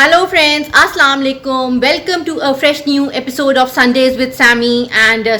Hello friends, Assalamu alaikum. Welcome to a fresh new episode of Sundays with Sammy. And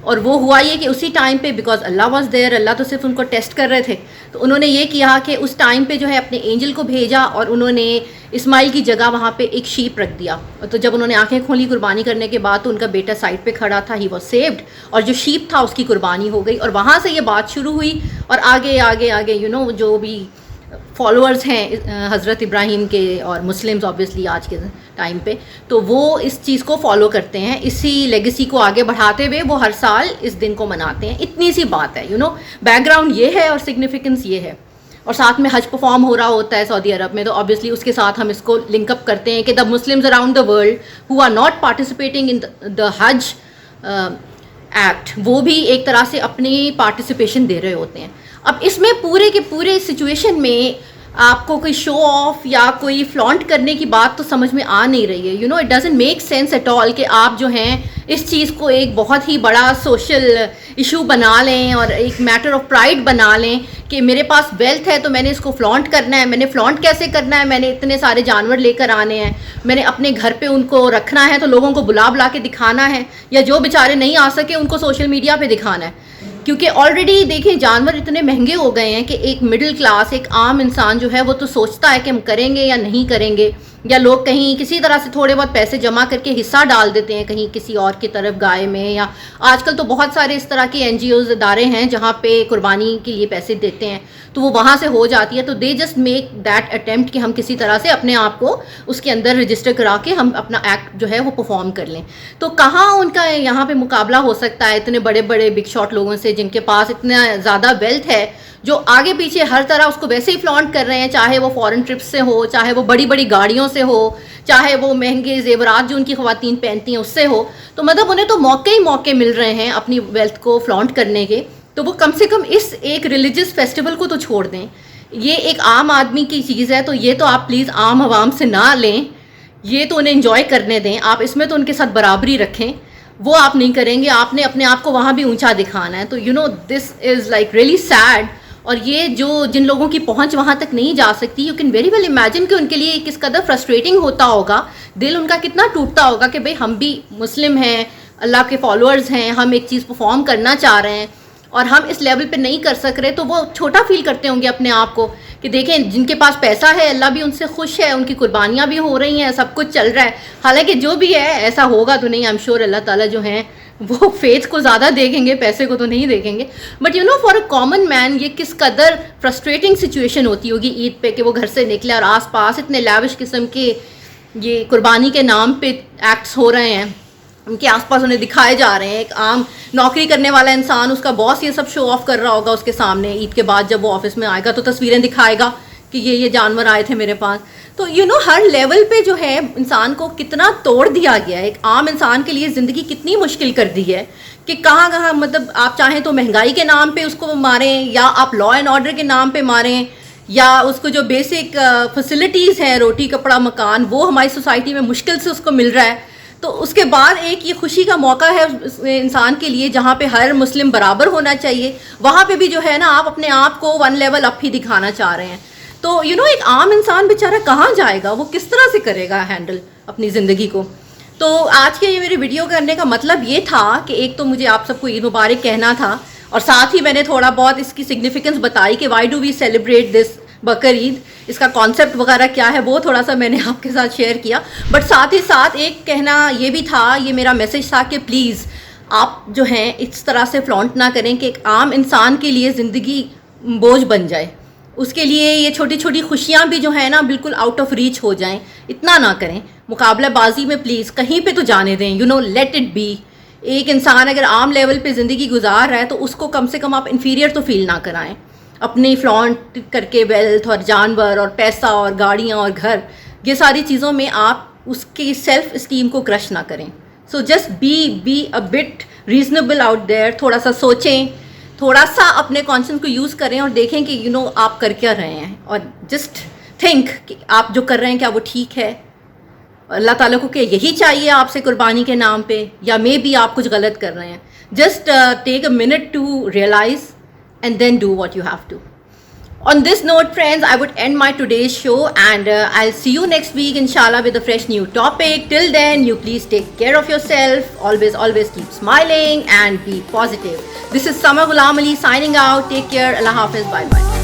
اور وہ ہوا یہ کہ اسی ٹائم پہ بیکاز اللہ واز دیئر, اللہ تو صرف ان کو ٹیسٹ کر رہے تھے, تو انہوں نے یہ کیا کہ اس ٹائم پہ جو ہے اپنے اینجل کو بھیجا اور انہوں نے اسماعیل کی جگہ وہاں پہ ایک شیپ رکھ دیا. تو جب انہوں نے آنکھیں کھولی قربانی کرنے کے بعد تو ان کا بیٹا سائڈ پہ کھڑا تھا, ہی واز سیوڈ, اور جو شیپ تھا اس کی قربانی ہو گئی. اور وہاں سے یہ بات شروع ہوئی اور آگے آگے آگے جو بھی فالوورز ہیں حضرت ابراہیم کے اور مسلمز آبویسلی آج کے ٹائم پہ, تو وہ اس چیز کو فالو کرتے ہیں. اسی لیگیسی کو آگے بڑھاتے ہوئے وہ ہر سال اس دن کو مناتے ہیں. اتنی سی بات ہے, بیک گراؤنڈ یہ ہے اور سگنیفیکنس یہ ہے. اور ساتھ میں حج پرفارم ہو رہا ہوتا ہے سعودی عرب میں, تو آبویسلی اس کے ساتھ ہم اس کو لنک اپ کرتے ہیں کہ the Muslims around the world who are not participating in the Hajj act, وہ بھی ایک طرح سے اپنی پارٹیسپیشن دے رہے ہوتے ہیں. اب اس میں پورے کے پورے سچویشن میں آپ کو کوئی شو آف یا کوئی فلانٹ کرنے کی بات تو سمجھ میں آ نہیں رہی ہے. It doesn't make sense at all کہ آپ جو ہیں اس چیز کو ایک بہت ہی بڑا سوشل ایشو بنا لیں اور ایک میٹر آف پرائڈ بنا لیں کہ میرے پاس ویلتھ ہے تو میں نے اس کو فلانٹ کرنا ہے. میں نے فلانٹ کیسے کرنا ہے؟ میں نے اتنے سارے جانور لے کر آنے ہیں, میں نے اپنے گھر پہ ان کو رکھنا ہے تو لوگوں کو بلا کے دکھانا ہے, یا جو بیچارے نہیں آ سکے ان کو سوشل میڈیا پہ دکھانا ہے. کیونکہ آلریڈی دیکھیں جانور اتنے مہنگے ہو گئے ہیں کہ ایک مڈل کلاس, ایک عام انسان جو ہے وہ تو سوچتا ہے کہ ہم کریں گے یا نہیں کریں گے, یا لوگ کہیں کسی طرح سے تھوڑے بہت پیسے جمع کر کے حصہ ڈال دیتے ہیں کہیں کسی اور کی طرف گائے میں, یا آج کل تو بہت سارے اس طرح کے NGOs ادارے ہیں جہاں پہ قربانی کے لیے پیسے دیتے ہیں, تو وہ وہاں سے ہو جاتی ہے. تو they just make that attempt کہ ہم کسی طرح سے اپنے آپ کو اس کے اندر رجسٹر کرا کے ہم اپنا ایکٹ جو ہے وہ پرفارم کر لیں. تو کہاں ان کا یہاں پہ مقابلہ ہو سکتا ہے اتنے بڑے بڑے بگ شاٹ لوگوں سے جن کے پاس اتنا زیادہ ویلتھ ہے, جو آگے پیچھے ہر طرح اس کو ویسے ہی فلانٹ کر رہے ہیں, چاہے وہ فورن ٹرپس سے ہو, چاہے وہ بڑی بڑی گاڑیوں سے ہو, چاہے وہ مہنگے زیورات جو ان کی خواتین پہنتی ہیں اس سے ہو. تو مطلب انہیں تو موقع ہی موقع مل رہے ہیں اپنی ویلتھ کو فلانٹ کرنے کے, تو وہ کم سے کم اس ایک ریلیجس فیسٹیول کو تو چھوڑ دیں. یہ ایک عام آدمی کی چیز ہے, تو یہ تو آپ پلیز عام عوام سے نہ لیں, یہ تو انہیں انجوائے کرنے دیں. آپ اس میں تو ان کے ساتھ برابری رکھیں, وہ آپ نہیں کریں گے. آپ نے اپنے آپ کو وہاں بھی اونچا دکھانا ہے. تو دس از لائک ریئلی سیڈ. اور یہ جن لوگوں کی پہنچ وہاں تک نہیں جا سکتی, you can very well imagine کہ ان کے لیے کس قدر فرسٹریٹنگ ہوتا ہوگا, دل ان کا کتنا ٹوٹتا ہوگا کہ بھئی ہم بھی مسلم ہیں, اللہ کے فالوورز ہیں, ہم ایک چیز پرفارم کرنا چاہ رہے ہیں اور ہم اس لیول پہ نہیں کر سک رہے. تو وہ چھوٹا فیل کرتے ہوں گے اپنے آپ کو کہ دیکھیں جن کے پاس پیسہ ہے اللہ بھی ان سے خوش ہے, ان کی قربانیاں بھی ہو رہی ہیں, سب کچھ چل رہا ہے. حالانکہ جو بھی ہے ایسا ہوگا تو نہیں, آئی ایم شیور اللہ تعالیٰ جو ہیں وہ فیتھ کو زیادہ دیکھیں گے, پیسے کو تو نہیں دیکھیں گے. But for a common man یہ کس قدر فرسٹریٹنگ سچویشن ہوتی ہوگی عید پہ کہ وہ گھر سے نکلے اور آس پاس اتنے لیوش قسم کے یہ قربانی کے نام پہ ایکٹس ہو رہے ہیں, ان کے آس پاس انہیں دکھائے جا رہے ہیں. ایک عام نوکری کرنے والا انسان, اس کا باس یہ سب شو آف کر رہا ہوگا اس کے سامنے, عید کے بعد جب وہ آفس میں آئے گا تو تصویریں دکھائے گا کہ یہ جانور آئے تھے میرے پاس. تو ہر لیول پہ جو ہے انسان کو کتنا توڑ دیا گیا ہے. ایک عام انسان کے لیے زندگی کتنی مشکل کر دی ہے کہ کہاں کہاں مطلب آپ چاہیں تو مہنگائی کے نام پہ اس کو ماریں, یا آپ لا اینڈ آرڈر کے نام پہ ماریں, یا اس کو جو بیسک فیسلٹیز ہیں روٹی کپڑا مکان وہ ہماری سوسائٹی میں مشکل سے اس کو مل رہا ہے. تو اس کے بعد ایک یہ خوشی کا موقع ہے انسان کے لیے جہاں پہ ہر مسلم برابر ہونا چاہیے, وہاں پہ بھی جو ہے نا آپ اپنے آپ کو ون لیول اپ ہی دکھانا چاہ رہے ہیں. تو ایک عام انسان بیچارہ کہاں جائے گا, وہ کس طرح سے کرے گا ہینڈل اپنی زندگی کو. تو آج کے یہ میری ویڈیو کرنے کا مطلب یہ تھا کہ ایک تو مجھے آپ سب کو عید مبارک کہنا تھا, اور ساتھ ہی میں نے تھوڑا بہت اس کی سگنیفیکنس بتائی کہ وائی ڈو وی سیلیبریٹ دس بقر عید, اس کا کانسیپٹ وغیرہ کیا ہے وہ تھوڑا سا میں نے آپ کے ساتھ شیئر کیا. بٹ ساتھ ہی ساتھ ایک کہنا یہ بھی تھا, یہ میرا میسج تھا کہ پلیز آپ جو ہیں اس طرح سے فلانٹ نہ کریں کہ ایک عام انسان کے لیے زندگی بوجھ بن جائے. اس کے لیے یہ چھوٹی چھوٹی خوشیاں بھی جو ہیں نا بالکل آؤٹ آف ریچ ہو جائیں. اتنا نہ کریں, مقابلہ بازی میں پلیز کہیں پہ تو جانے دیں. Let it be. ایک انسان اگر عام لیول پہ زندگی گزار رہا ہے تو اس کو کم سے کم آپ انفیریئر تو فیل نہ کرائیں اپنی فلانٹ کر کے ویلتھ اور جانور اور پیسہ اور گاڑیاں اور گھر, یہ ساری چیزوں میں آپ اس کی سیلف اسٹیم کو کرش نہ کریں. So just be a bit reasonable out there. تھوڑا سا سوچیں, تھوڑا سا اپنے کانشنس کو یوز کریں اور دیکھیں کہ آپ کر کیا رہے ہیں, اور جسٹ تھنک کہ آپ جو کر رہے ہیں کیا وہ ٹھیک ہے, اللہ تعالیٰ کو کہ یہی چاہیے آپ سے قربانی کے نام پہ, یا مے بی آپ کچھ غلط کر رہے ہیں. Just take a minute to realise and then do what you have to. On this note, friends, I would end my today's show, and I'll see you next week, inshallah, with a fresh new topic. Till then, you please take care of yourself. Always keep smiling and be positive. This is Sama Ghulam Ali signing out. Take care. Allah Hafiz. Bye bye.